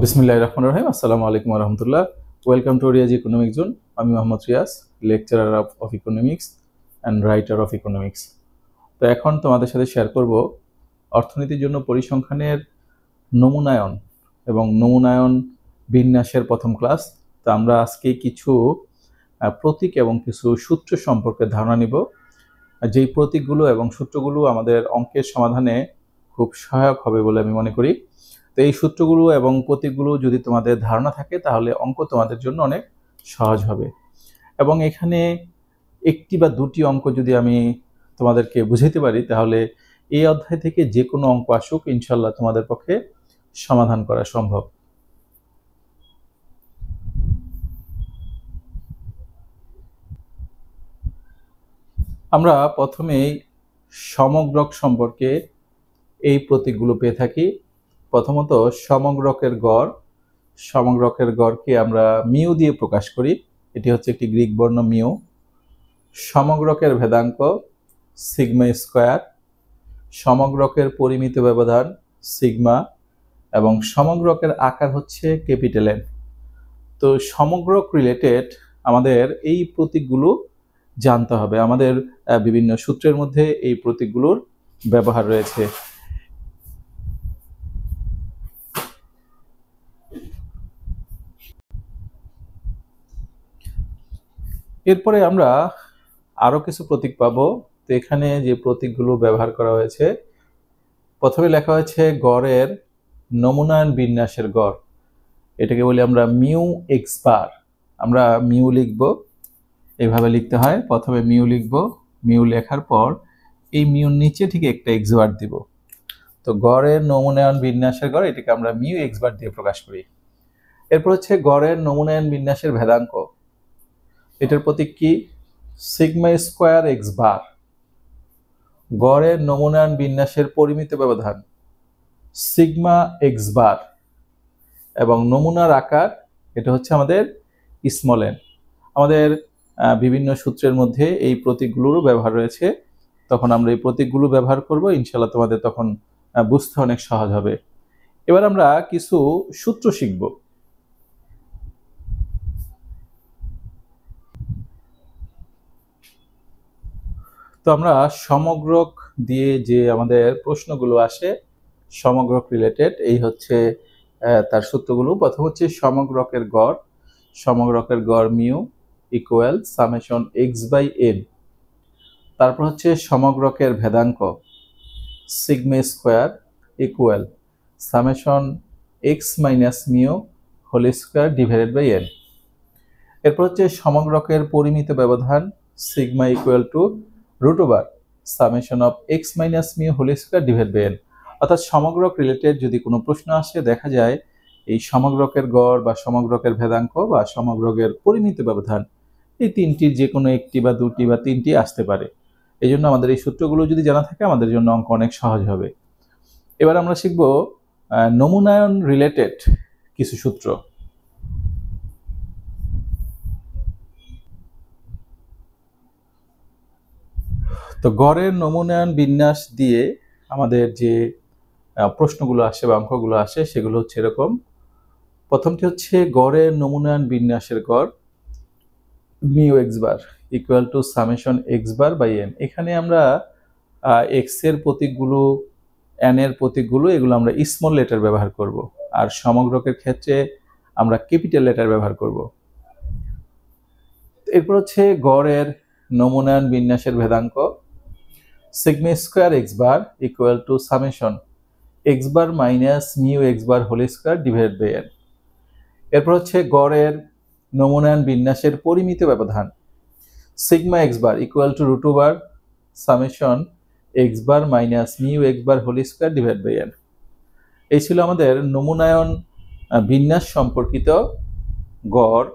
বিসমিল্লাহির রহমানির রহিম। আসসালামু আলাইকুম ওয়া রাহমাতুল্লাহ। Welcome to Riaz economic zone. আমি Mohammad Riaz, lecturer of economics and writer of economics. তো এখন তোমাদের সাথে শেয়ার করব অর্থনীতির জন্য পরিসংখ্যানের নমুনায়ন এবং নমুনায়ন বিন্যাসের প্রথম ক্লাস। তো আমরা আজকে কিছু প্রতীক এবং কিছু সূত্র সম্পর্কে ধারণা নিব, যেই প্রতীকগুলো এবং সূত্রগুলো আমাদের অঙ্কের সমাধানে খুব সহায়ক হবে বলে আমি মনে করি। তো এই সূত্রগুলো এবং প্রতীকগুলো যদি তোমাদের ধারণা থাকে তাহলে অঙ্ক তোমাদের জন্য অনেক সহজ হবে। এবং এখানে একটি বা দুটি অঙ্ক যদি আমি তোমাদেরকে বুঝাইতে পারি তাহলে এই অধ্যায় থেকে যে কোনো অঙ্ক আসুক ইনশাল্লাহ তোমাদের পক্ষে সমাধান করা সম্ভব। আমরা প্রথমেই সমগ্রক সম্পর্কে এই প্রতীকগুলো পেয়ে থাকি। প্রথমত সমগ্রকের গড়, সমগ্রকের গড়কে আমরা মিউ দিয়ে প্রকাশ করি, এটি হচ্ছে একটি গ্রিক বর্ণ মিউ। সমগ্রকের ভেদাঙ্ক সিগমা স্কোয়ার, সমগ্রকের পরিমিত ব্যবধান সিগমা, এবং সমগ্রকের আকার হচ্ছে ক্যাপিটাল এন। তো সমগ্রক রিলেটেড আমাদের এই প্রতীকগুলো জানতে হবে। আমাদের বিভিন্ন সূত্রের মধ্যে এই প্রতীকগুলোর ব্যবহার রয়েছে। এরপরে আমরা আরো কিছু প্রতীক পাবো। তো এখানে যে প্রতীকগুলো ব্যবহার করা হয়েছে, প্রথমে লেখা হয়েছে গড়ের নমুনায়ন বিন্যাসের গড়, এটাকে বলি আমরা মিউ এক্স বার। আমরা মিউ লিখব, এইভাবে লিখতে হয়। প্রথমে মিউ লিখব, মিউ লেখার পর এই মিউর নিচে ঠিক একটা এক্স বার দিব। তো গড়ের নমুনায়ন বিন্যাসের গড়, এটাকে আমরা মিউ এক্স বার দিয়ে প্রকাশ করি। এরপর হচ্ছে গড়ের নমুনায়ন বিন্যাসের ভেদাঙ্ক, এটার প্রতীক কি? সিগমা স্কোয়ার এক্স বার। গড়ের নমুনায়ন বিন্যাসের পরিমিত ব্যবধান সিগমা এক্স বার, এবং নমুনার আকার এটা হচ্ছে আমাদের স্মল এন। আমাদের বিভিন্ন সূত্রের মধ্যে এই প্রতীকগুলোরও ব্যবহার রয়েছে, তখন আমরা এই প্রতীকগুলো ব্যবহার করব, ইনশাল্লাহ তোমাদের তখন বুঝতে অনেক সহজ হবে। এবার আমরা কিছু সূত্র শিখব। তো আমরা সমগ্রক দিয়ে যে আমাদের প্রশ্নগুলো আসে সমগ্রক রিলেটেড, এই হচ্ছে তার সূত্রগুলো। প্রথম হচ্ছে সমগ্রকের গড়, সমগ্রকের গড় mu equal summation X by N. তারপর হচ্ছে সমগ্রকের ভেদাঙ্ক sigma square equal summation X minus mu whole square divided by N. এরপর হচ্ছে সমগ্রকের পরিমিত ব্যবধান sigma equal to root over summation of X minus mu whole square divide by N. অর্থাৎ সমগ্রক রিলেটেড যদি কোনো প্রশ্ন আসে, দেখা যায় এই সমগ্রকের গড় বা সমগ্রকের ভেদাঙ্ক বা সমগ্রকের পরিমিত ব্যবধান, এই তিনটির যে কোনো একটি বা দুটি বা তিনটি আসতে পারে। এই জন্য আমাদের এই সূত্রগুলো যদি জানা থাকে আমাদের জন্য অঙ্ক অনেক সহজ হবে। এবার আমরা শিখব নমুনায়ন রিলেটেড কিছু সূত্র। তো গড়ের নমুনায়ন বিন্যাস দিয়ে আমাদের যে প্রশ্নগুলো আসে বা অঙ্কগুলো আসে সেগুলো হচ্ছে এরকম। প্রথমটি হচ্ছে গড়ের নমুনায়ন বিন্যাসের গড় mu X bar equal to summation X bar by N. এখানে আমরা এক্স এর প্রতীকগুলো, এন এর প্রতীকগুলো, এগুলো আমরা স্মল লেটার ব্যবহার করব, আর সমগ্রকের ক্ষেত্রে আমরা ক্যাপিটাল লেটার ব্যবহার করব। এরপর হচ্ছে গড়ের নমুনায়ন বিন্যাসের ভেদাঙ্ক sigma square X bar equal to summation X bar minus mu X bar whole square divided by N. এরপর হচ্ছে গড়ের নমুনায়ন বিন্যাসের পরিমিত ব্যবধান sigma X bar equal to root over summation X bar minus mu X bar whole square divide by N. এই ছিল আমাদের নমুনায়ন বিন্যাস সম্পর্কিত গড়,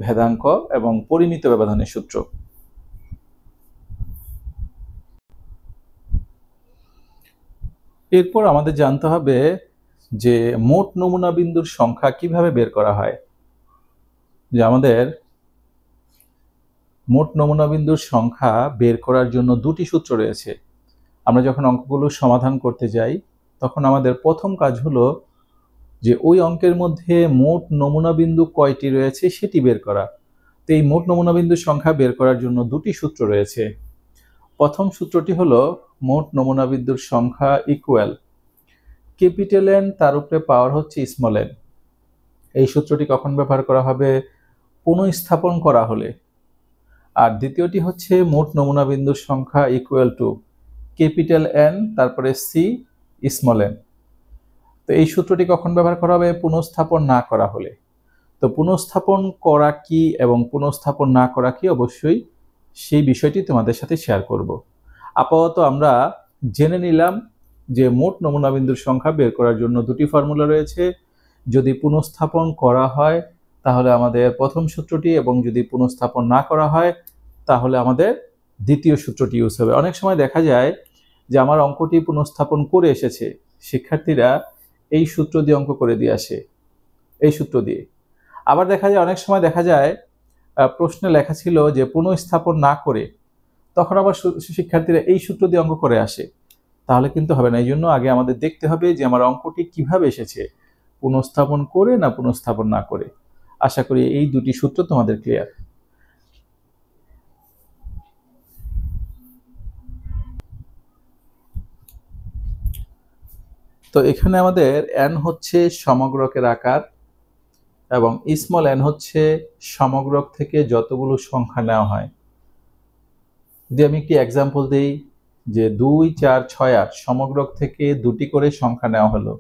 ভেদাঙ্ক এবং পরিমিত ব্যবধানের সূত্র। এরপর আমাদের জানতে হবে যে মোট নমুনা বিন্দুর সংখ্যা কিভাবে বের করা হয়। যে আমাদের মোট নমুনা বিন্দুর সংখ্যা বের করার জন্য দুটি সূত্র রয়েছে। আমরা যখন অঙ্কগুলো সমাধান করতে যাই তখন আমাদের প্রথম কাজ হলো যে ওই অঙ্কের মধ্যে মোট নমুনা বিন্দু কয়টি রয়েছে সেটি বের করা। তো এই মোট নমুনা বিন্দুর সংখ্যা বের করার জন্য দুটি সূত্র রয়েছে। প্রথম সূত্রটি হলো মোট নমুনা বিন্দুর সংখ্যা ইকুয়াল ক্যাপিটাল এন তার উপরে পাওয়ার হচ্ছে স্মল এন। এই সূত্রটি কখন ব্যবহার করা হবে? পুনঃস্থাপন করা হলে। আর দ্বিতীয়টি হচ্ছে মোট নমুনা বিন্দুর সংখ্যা ইকুয়াল টু ক্যাপিটাল এন তারপরে সি স্মল এন। তো এই সূত্রটি কখন ব্যবহার করা হবে? পুনঃস্থাপন না করা হলে। তো পুনঃস্থাপন করা কি এবং পুনঃস্থাপন না করা কি, অবশ্যই সেই বিষয়টি তোমাদের সাথে শেয়ার করব। আপাতত আমরা জেনে নিলাম যে মোট নমুনা বিন্দুর সংখ্যা বের করার জন্য দুটি ফর্মুলা রয়েছে। যদি পুনঃস্থাপন করা হয় তাহলে আমাদের প্রথম সূত্রটি, এবং যদি পুনঃস্থাপন না করা হয় তাহলে আমাদের দ্বিতীয় সূত্রটি ইউজ হবে। অনেক সময় দেখা যায় যে আমার অঙ্কটি পুনঃস্থাপন করে এসেছে, শিক্ষার্থীরা এই সূত্র দিয়ে অঙ্ক করে দিয়ে আসে, এই সূত্র দিয়ে। আবার দেখা যায় অনেক সময় দেখা যায় প্রশ্নে লেখা ছিল যে পুনঃস্থাপন না করে, তখন আবার শিক্ষার্থীরা এই সূত্র দিয়ে অঙ্ক করে আসে। তাহলে কিন্তু হবে না। এই জন্য আগে আমাদের দেখতে হবে যে আমার অঙ্কটি কিভাবে এসেছে, পুনঃস্থাপন করে না পুনঃস্থাপন না করে। আশা করি এই দুটি সূত্র তোমাদের ক্লিয়ার। তো এখানে আমাদের n হচ্ছে সমগ্রকের আকার এবং স্মল n হচ্ছে সমগ্রক থেকে যতগুলো সংখ্যা নেওয়া হয়। যদি আমি একটি এক্সাম্পল দিই যে 2, 4, 6, 8 সমগ্রক থেকে দুটি করে সংখ্যা নেওয়া হলো,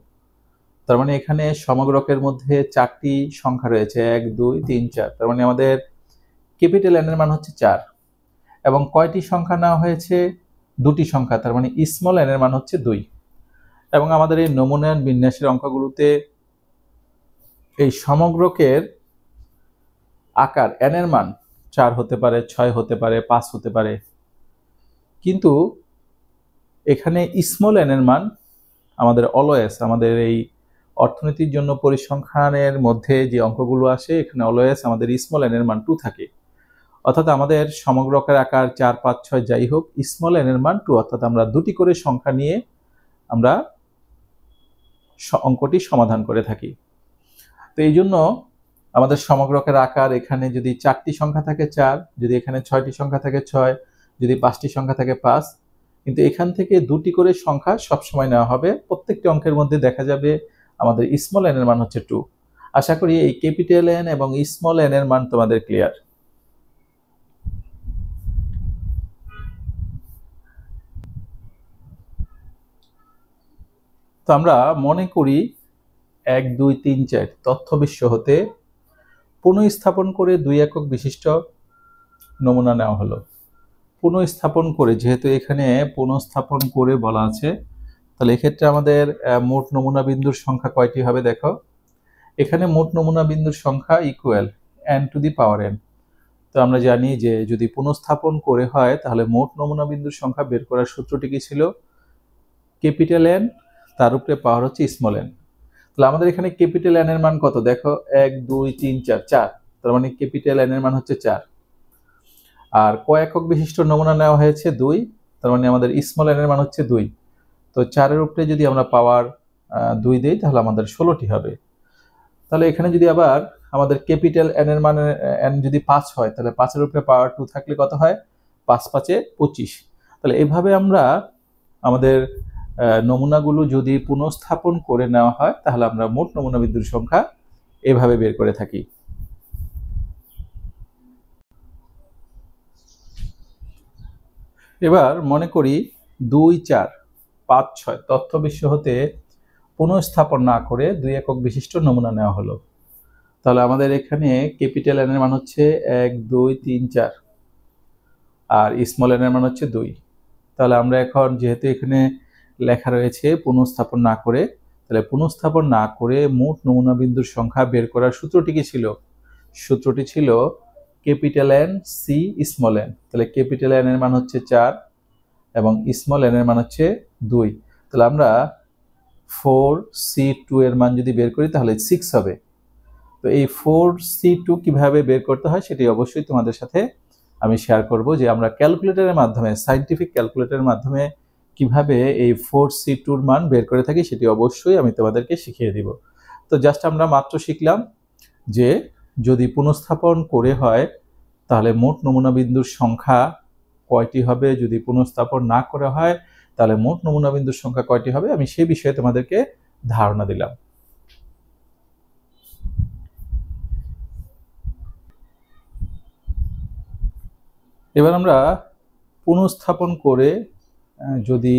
তার মানে এখানে সমগ্রকের মধ্যে 4টি সংখ্যা রয়েছে, 1, 2, 3, 4। তার মানে আমাদের ক্যাপিটাল N এর মান হচ্ছে 4 এবং কয়টি সংখ্যা নেওয়া হয়েছে? দুটি সংখ্যা, তার মানে স্মল n এর মান হচ্ছে 2। এবং আমাদের এই নমুনায়ন বিন্যাসের অঙ্কগুলোতে এই সমগ্রকের আকার n এর মান 4 হতে পারে, 6 হতে পারে, 5 হতে পারে, কিন্তু এখানে স্মল n এর মান আমাদের অলওয়েজ, আমাদের এই অর্থনীতির জন্য পরিসংখ্যানের মধ্যে যে অঙ্কগুলো আসে এখানে অলওয়েজ আমাদের স্মল n এর মান 2 থাকে। অর্থাৎ আমাদের সমগ্রকের আকার 4, 5, 6 যাই হোক, স্মল n এর মান 2। অর্থাৎ আমরা দুটি করে সংখ্যা নিয়ে আমরা অঙ্কটি সমাধান করে থাকি। তো এই জন্য আমাদের সমগ্রকের আকার এখানে যদি 4টি সংখ্যা থাকে 4, যদি এখানে 6টি সংখ্যা থাকে 6, যদি 5টি সংখ্যা থাকে 5, কিন্তু এখান থেকে দুটি করে সংখ্যা সবসময় নেওয়া হবে। প্রত্যেকটি অঙ্কের মধ্যে দেখা যাবে আমাদের স্মল n এর মান হচ্ছে 2। আশা করি এই ক্যাপিটাল N এবং স্মল n এর মান তোমাদের ক্লিয়ার। তো আমরা মনে করি 1, 2, 3, 4 তথ্য বিশ্ব হতে পুনঃস্থাপন করে 2 একক বিশিষ্ট নমুনা নেওয়া হলো। পুনঃস্থাপন করে, যেহেতু এখানে পুনঃস্থাপন করে বলা আছে, তাহলে এক্ষেত্রে আমাদের মোট নমুনা বিন্দুর সংখ্যা কয়টি হবে? দেখো এখানে মোট নমুনা বিন্দুর সংখ্যা equal n to the power n। তো আমরা জানি যে যদি পুনঃস্থাপন করে হয় তাহলে মোট নমুনা বিন্দুর সংখ্যা বের করার সূত্রটি কি ছিল? ক্যাপিটাল N তার উপরে পাওয়ার হচ্ছে স্মল n। তাহলে আমাদের এখানে ক্যাপিটাল N এর মান কত? দেখো 1, 2, 3, 4, 4। তার মানে ক্যাপিটাল N এর মান হচ্ছে 4। আর কয় একক বিশিষ্ট নমুনা নেওয়া হয়েছে? 2। তার মানে আমাদের স্মল n এর মান হচ্ছে 2। তো 4 এর উপরে যদি আমরা পাওয়ার 2 দেই তাহলে আমাদের 16টি হবে। তাহলে এখানে যদি আবার আমাদের ক্যাপিটাল N এর মানে n যদি 5 হয় তাহলে 5 এর উপরে পাওয়ার 2 থাকলে কত হয়? 5, 5 এ 25। তাহলে এইভাবে আমরা আমাদের নমুনাগুলো যদি পুনঃস্থাপন করে নেওয়া হয় তাহলে আমরা মোট নমুনা বিন্দুর সংখ্যা এভাবে বের করে থাকি। এবার মনে করি 2, 4, 5, 6 তথ্য বিশ্ব হতে পুনঃস্থাপন না করে 2 একক বিশিষ্ট নমুনা নেওয়া হলো। তাহলে আমাদের এখানে ক্যাপিটাল N এর মান হচ্ছে 1, 2, 3, 4 আর স্মল n এর মান হচ্ছে 2। তাহলে আমরা এখন যেহেতু এখানে লেখা রয়েছে পুনঃস্থাপন না করে, তাহলে পুনঃস্থাপন না করে মোট নমুনা বিন্দুর সংখ্যা বের করার সূত্রটি কি ছিল? সূত্রটি ছিল capital N C small n। তাহলে ক্যাপিটাল N এর মান হচ্ছে 4 এবং স্মল n এর মান হচ্ছে 2। তাহলে আমরা 4c2 এর মান যদি বের করি তাহলে 6 হবে। তো এই 4c2 কিভাবে বের করতে হয় সেটি অবশ্যই তোমাদের সাথে আমি শেয়ার করব, যে আমরা ক্যালকুলেটরের মাধ্যমে, সায়েন্টিফিক ক্যালকুলেটরের মাধ্যমে কিভাবে এই 4c2 এর মান বের করে থাকি সেটি অবশ্যই আমি তোমাদেরকে শিখিয়ে দিব। তো জাস্ট আমরা মাত্র শিখলাম যে যদি পুনঃস্থাপন করে হয় তাহলে মোট নমুনা বিন্দুর সংখ্যা কয়টি হবে, যদি পুনঃস্থাপন না করে হয় তাহলে মোট নমুনা বিন্দুর সংখ্যা কয়টি হবে, আমি সেই বিষয়ে তোমাদেরকে ধারণা দিলাম। এবার আমরা পুনঃস্থাপন করে যদি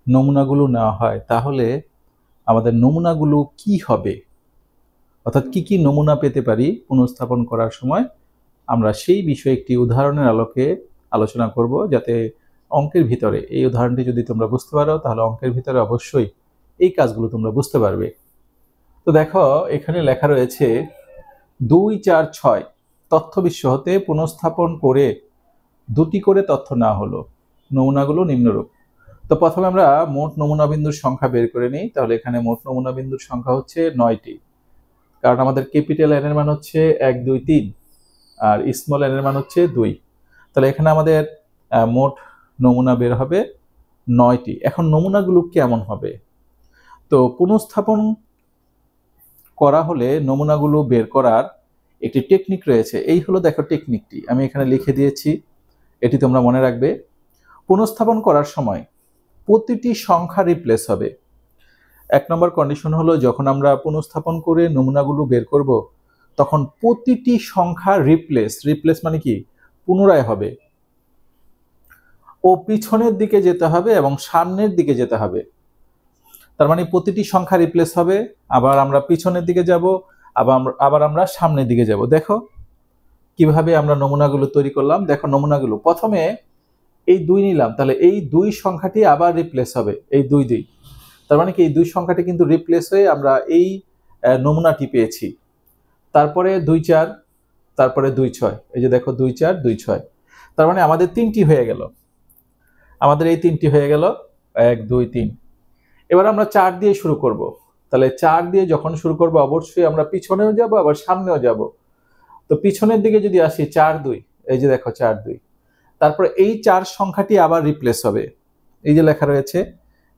নমুনাগুলো নেওয়া হয় তাহলে আমাদের নমুনাগুলো কি হবে, অর্থাৎ কি কি নমুনা পেতে পারি পুনঃস্থাপন করার সময়, আমরা সেই বিষয়ে একটি উদাহরণের আলোকে আলোচনা করব, যাতে অঙ্কের ভিতরে এই উদাহরণটি যদি তোমরা বুঝতে পারো তাহলে অঙ্কের ভিতরে অবশ্যই এই কাজগুলো তোমরা বুঝতে পারবে। তো দেখো এখানে লেখা রয়েছে 2, 4, 6 তথ্য বিশ্ব হতে পুনঃস্থাপন করে 2টি করে তথ্য নেওয়া হলো, নমুনাগুলো নিম্নরূপ। তো প্রথমে আমরা মোট নমুনা বিন্দুর সংখ্যা বের করে নিই। তাহলে এখানে মোট নমুনা বিন্দুর সংখ্যা হচ্ছে 9টি, কারণ আমাদের ক্যাপিটাল এন এর মান হচ্ছে 1, 2, 3 আর স্মল এন এর মান হচ্ছে 2। তাহলে এখানে আমাদের মোট নমুনা বের হবে 9টি। এখন নমুনাগুলো কেমন হবে? তো পুনঃস্থাপন করা হলে নমুনাগুলো বের করার একটি টেকনিক রয়েছে। এই হলো দেখো টেকনিকটি, আমি এখানে লিখে দিয়েছি, এটি তোমরা মনে রাখবে। পুনঃস্থাপন করার সময় প্রতিটি সংখ্যা রিপ্লেস হবে। 1 নম্বর কন্ডিশন হলো যখন আমরা পুনঃস্থাপন করে নমুনাগুলো বের করব তখন প্রতিটি সংখ্যা রিপ্লেস মানে কি পুনরায় হবে, ও পিছনের দিকে যেতে হবে এবং সামনের দিকে যেতে হবে। তার মানে প্রতিটি সংখ্যা রিপ্লেস হবে, আবার আমরা পিছনের দিকে যাব, আবার আমরা সামনের দিকে যাব। দেখো কিভাবে আমরা নমুনাগুলো তৈরি করলাম। দেখো নমুনাগুলো প্রথমে এই 2 নিলাম, তাহলে এই 2 সংখ্যাটি আবার রিপ্লেস হবে, এই 2, 2। তার মানে কি এই 2 সংখ্যাটি কিন্তু রিপ্লেস হয়ে আমরা এই নমুনাটি পেয়েছি। তারপরে 2, 4, তারপরে 2, 6, এই যে দেখো 2, 4, 2, 6। তার মানে আমাদের 3টি হয়ে গেল, আমাদের এই 3টি হয়ে গেল, 1, 2, 3। এবার আমরা 4 দিয়ে শুরু করব। তাহলে 4 দিয়ে যখন শুরু করব অবশ্যই আমরা পিছনেও যাব আবার সামনেও যাব। তো পিছনের দিকে যদি আসি 4, 2, এই যে দেখো 4, 2। তারপরে এই 4 সংখ্যাটি আবার রিপ্লেস হবে, এই যে লেখা রয়েছে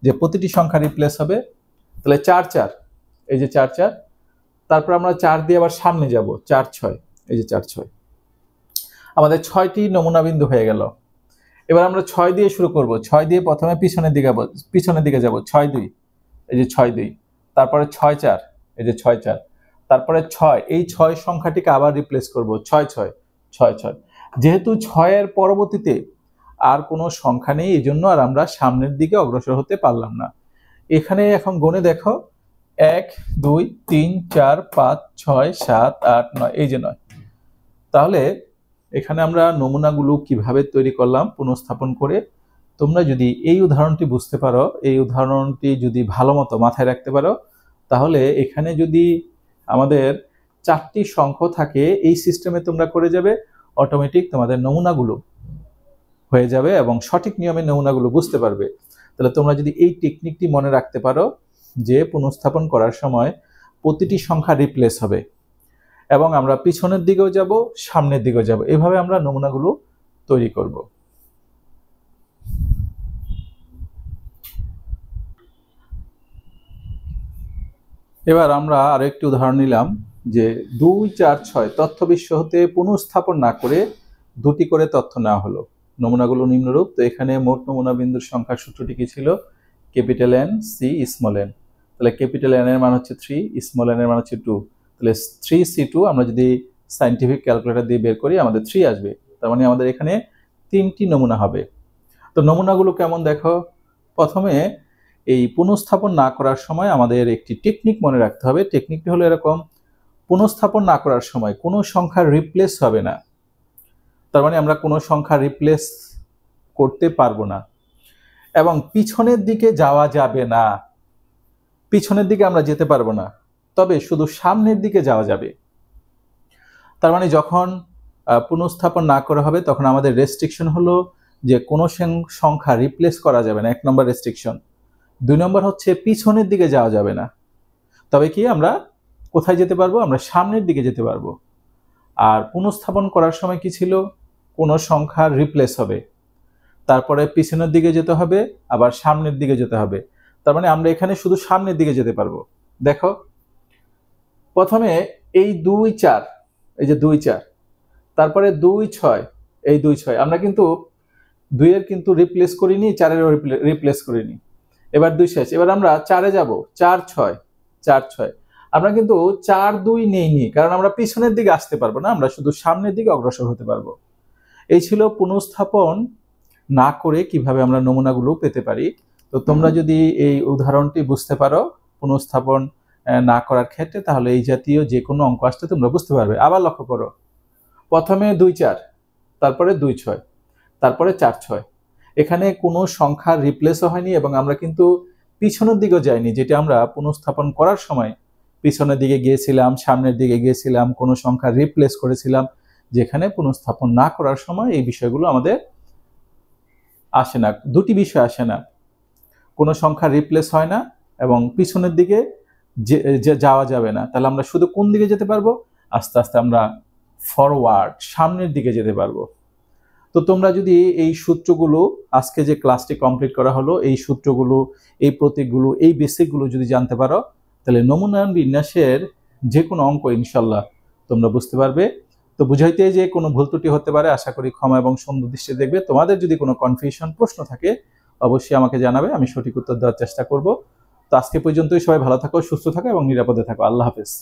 যে প্রতিটি সংখ্যা রিপ্লেস হবে। তাহলে 4, 4, এই যে 4, 4। তারপর আমরা 4 দিয়ে আবার সামনে যাব, 4, 6, এই যে 4, 6। আমাদের 6টি নমুনা বিন্দু হয়ে গেল। এবার আমরা 6 দিয়ে শুরু করব। 6 দিয়ে প্রথমে পিছনের দিকে যাব, 6, 2, এই যে 6, 2। তারপরে 6, 4, এই যে 6, 4। তারপরে 6, এই 6 সংখ্যাটিকে আবার রিপ্লেস করব, 6, 6, 6, 6। যেহেতু 6 এর পরবর্তীতে আর কোনো সংখ্যা নেই, এই জন্য আর আমরা সামনের দিকে অগ্রসর হতে পারলাম না। এখানে এখন গণে দেখো 1, 2, 3, 4, 5, 6, 7, 8, 9, এই যে 9। তাহলে এখানে আমরা নমুনাগুলো কিভাবে তৈরি করলাম পুনঃস্থাপন করে। তোমরা যদি এই উদাহরণটি বুঝতে পারো, এই উদাহরণটি যদি ভালো মতো মাথায় রাখতে পারো, তাহলে এখানে যদি আমাদের 4টি সংখ্যা থাকে এই সিস্টেমে তোমরা করে যাবে, অটোমেটিক তোমাদের নমুনাগুলো হয়ে যাবে এবং সঠিক নিয়মে নমুনাগুলো বুঝতে পারবে। তাহলে তোমরা যদি এই টেকনিকটি মনে রাখতে পারো যে পুনঃস্থাপন করার সময় প্রতিটি সংখ্যা রিপ্লেস হবে এবং আমরা পিছনের দিকেও যাব, সামনের দিকেও যাব, এভাবে আমরা নমুনাগুলো তৈরি করব। এবার আমরা আরেকটি উদাহরণ নিলাম যে 2, 4, 6 তথ্য বিশ্ব হতে পুনঃস্থাপন না করে 2টি করে তথ্য নেওয়া হলো, নমুনাগুলো নিম্নরূপ। তো এখানে মোট নমুনা বিন্দুর সংখ্যার সূত্রটি কি ছিল? Capital N C small N. তাহলে ক্যাপিটাল এন এর মান হচ্ছে 3, স্মল এন এর মান হচ্ছে 2। তাহলে 3C2 আমরা যদি সায়েন্টিফিক ক্যালকুলেটর দিয়ে বের করি আমাদের 3 আসবে। তার মানে আমাদের এখানে 3টি নমুনা হবে। তো নমুনাগুলো কেমন দেখো। প্রথমে এই পুনঃস্থাপন না করার সময় আমাদের একটি টেকনিক মনে রাখতে হবে। টেকনিকটি হলো এরকম, পুনঃস্থাপন না করার সময় কোনো সংখ্যা রিপ্লেস হবে না, তার মানে আমরা কোনো সংখ্যা রিপ্লেস করতে পারবো না। এবং পিছনের দিকে যাওয়া যাবে না, পিছনের দিকে আমরা যেতে পারবো না, তবে শুধু সামনের দিকে যাওয়া যাবে। তার মানে যখন পুনঃস্থাপন না করা হবে তখন আমাদের রেস্ট্রিকশন হলো যে কোনো সংখ্যা রিপ্লেস করা যাবে না, 1 নম্বর রেস্ট্রিকশন। 2 নম্বর হচ্ছে পিছনের দিকে যাওয়া যাবে না, তবে কি আমরা কোথায় যেতে পারবো? আমরা সামনের দিকে যেতে পারবো। আর পুনঃস্থাপন করার সময় কি ছিল? কোনো সংখ্যা রিপ্লেস হবে, তারপরে পিছনের দিকে যেতে হবে, আবার সামনের দিকে যেতে হবে। তার মানে আমরা এখানে শুধু সামনের দিকে যেতে পারবো। দেখো প্রথমে এই 2 4, এই যে 2 4, তারপরে 2 6, এই 2 6 আমরা কিন্তু 2 এর কিন্তু রিপ্লেস করিনি, 4 এরও রিপ্লেস করিনি। এবার 2 শেষ। এবার আমরা 4 এ যাব, 4 6, 4 6। আমরা কিন্তু 4 2 নেইনি, কারণ আমরা পিছনের দিকে আসতে পারবো না, আমরা শুধু সামনের দিকে অগ্রসর হতে পারবো। এই ছিল পুনঃস্থাপন না করে কিভাবে আমরা নমুনাগুলো পেতে পারি। তো তোমরা যদি এই উদাহরণটি বুঝতে পারো পুনঃস্থাপন না করার ক্ষেত্রে, তাহলে এই জাতীয় যে কোনো অঙ্ক আসতে তোমরা বুঝতে পারবে। আবার লক্ষ্য করো, প্রথমে 2 4, তারপরে 2 6, তারপরে 4 6। এখানে কোনো সংখ্যা রিপ্লেসও হয়নি এবং আমরা কিন্তু পিছনের দিকেও যাইনি, যেটা আমরা পুনঃস্থাপন করার সময় পিছনের দিকে গিয়েছিলাম, সামনের দিকে গিয়েছিলাম, কোনো সংখ্যা রিপ্লেস করেছিলাম। যেখানে পুনঃস্থাপন না করার সময় এই বিষয়গুলো আমাদের আসে না, দুটি বিষয় আসে না, কোনো সংখ্যা রিপ্লেস হয় না এবং পিছনের দিকে যাওয়া যাবে না। তাহলে আমরা শুধু কোন দিকে যেতে পারবো? আস্তে আস্তে আমরা ফরওয়ার্ড, সামনের দিকে যেতে পারবো। তো তোমরা যদি এই সূত্রগুলো, আজকে যে ক্লাসটি কমপ্লিট করা হলো, এই সূত্রগুলো, এই প্রতীকগুলো, এই বেসিকগুলো যদি জানতে পারো, তাহলে নমুনায়ন বিন্যাসের যে কোনো অঙ্ক ইনশাল্লাহ তোমরা বুঝতে পারবে। তো বুঝাইতে যে কোনো ভুল ত্রুটি হতে পারে, আশা করি ক্ষমা এবং সুন্দর দৃষ্টি দেখবে। তোমাদের যদি কোনো কনফিউশন, প্রশ্ন থাকে অবশ্যই আমাকে জানাবে, আমি সঠিক উত্তর দেওয়ার চেষ্টা করব। তো আজকে পর্যন্তই, সবাই ভালো থাকো, সুস্থ থাকো এবং নিরাপদে থাকো। আল্লাহ হাফেজ।